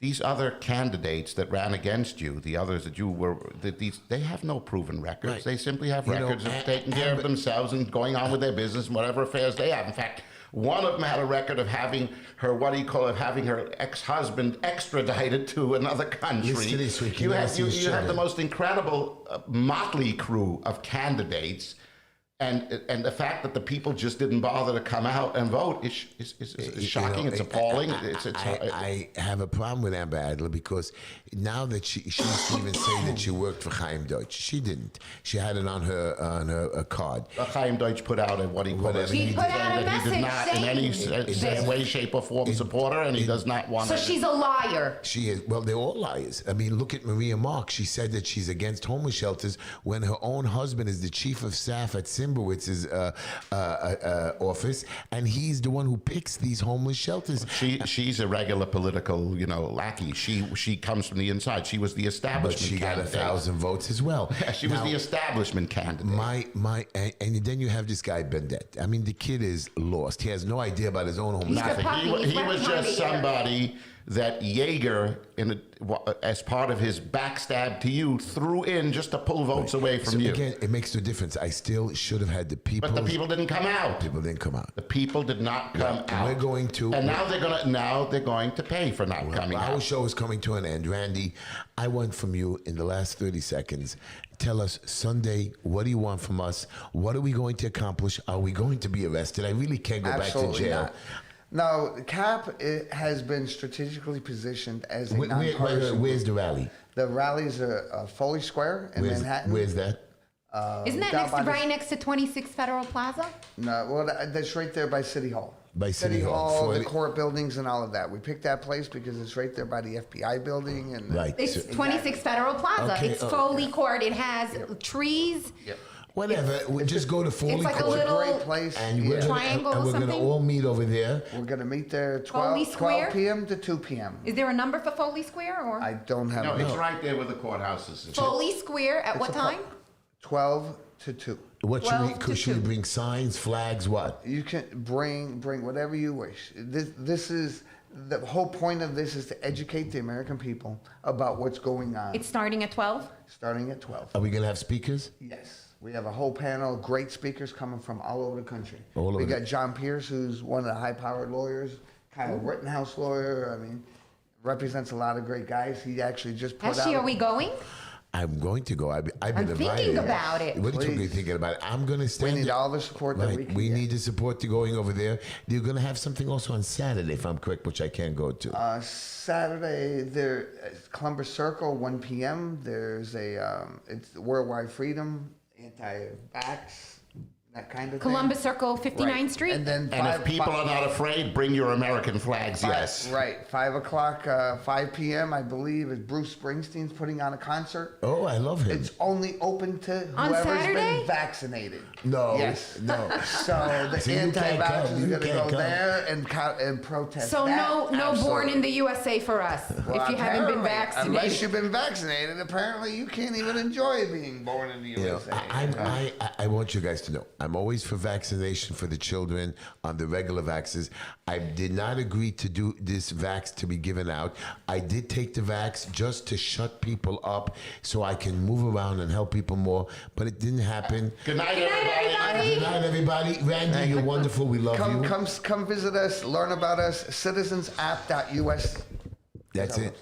These other candidates that ran against you, the others that you were, they have no proven records. Right. They simply have records of taking care of themselves and going on with their business and whatever affairs they have. In fact, one of them had a record of having her, having her ex-husband extradited to another country. You have the most incredible motley crew of candidates. And the fact that the people just didn't bother to come out and vote is shocking. It's appalling. I have a problem with Amber Adler because now that she used to even say that she worked for Chaim Deutsch. She didn't. She had it on her card. Chaim Deutsch put out what he put out a message. He did not in any way, shape, or form support her, and he does not want. So she's a liar. She is. Well, they're all liars. I mean, look at Maria Mark. She said that she's against homeless shelters when her own husband is the chief of staff at Simbowitz's office, and he's the one who picks these homeless shelters. She's a regular political, lackey. She comes from the inside. She was the establishment. But she candidate. got 1,000 votes as well. She was the establishment candidate. And then you have this guy Bendet. I mean, the kid is lost. He has no idea about his own homeless. He was just somebody that Yeager, as part of his backstab to you, threw in just to pull votes away from you. Again, it makes no difference. I still should have had the people. But the people didn't come out. People didn't come out. The people did not come out. We're going to. And now they're going to pay for not coming out. Our show is coming to an end. Randy, I want from you in the last 30 seconds. Tell us Sunday, what do you want from us? What are we going to accomplish? Are we going to be arrested? I really can't go back to jail. Not. Now, CAP has been strategically positioned as a nonpartisan. Where's the rally? The rallies are Foley Square in Manhattan. Where's that? Isn't that right next to 26 Federal Plaza? No, well, that's right there by City Hall. By City Hall, the court buildings and all of that. We picked that place because it's right there by the FBI building. And Right. It's 26 Federal Plaza. Okay, It's oh, Foley Court. It has trees. Yep. Whatever. We just go to Foley It's like a Court. little Great place. And we're triangle or gonna something? all meet over there. We're going to meet there Foley 12 Square? p.m. to 2 p.m. Is there a number for Foley Square or I don't have No, it. it's right there where the courthouse is. Foley Square at what a time? 12 to 2. What should we? 12 to Should we 2. bring signs, flags, what? You can bring whatever you wish. This is the whole point of this is to educate the American people about what's going on. It's starting at 12. Starting at 12. Are we gonna have speakers? Yes, we have a whole panel of great speakers coming from all over the country. All over we the- got John Pierce, who's one of the high-powered lawyers, kind of Rittenhouse lawyer. I mean, represents a lot of great guys. He actually just put Heshy, out. are we going? I'm going to go. I've been I'm invited. thinking about it. What are you Please. thinking about? I'm gonna We stand. need all the support that we Right. can We get. need the support to going over there. You're gonna have something also on Saturday, if I'm correct, which I can't go to. Saturday, there, Columbus Circle, 1 p.m. There's it's Worldwide Freedom, anti-vax, that kind of Columbus thing. Circle, 59th Street. And then And if people are not afraid, bring your American flags, yes. Right, 5 o'clock, 5 p.m., I believe, is Bruce Springsteen's putting on a concert. Oh, I love him. It's only open to On whoever's Saturday? been vaccinated. No, Yes. no. So the So you can't come, anti-vaxxers you are going to can't go come. there and protest So that. no born Absolutely. in the USA for us Well, if you haven't been apparently, vaccinated. Unless you've been vaccinated, apparently you can't even enjoy being born in the You know, USA. I want you guys to know, I'm always for vaccination for the children on the regular vaxes. I did not agree to do this vax to be given out. I did take the vax just to shut people up so I can move around and help people more, but it didn't happen. Good night, Good night, everybody. Good night, everybody. Randy, you're wonderful. We love you. Come visit us, learn about us, citizensapp.us. That's it.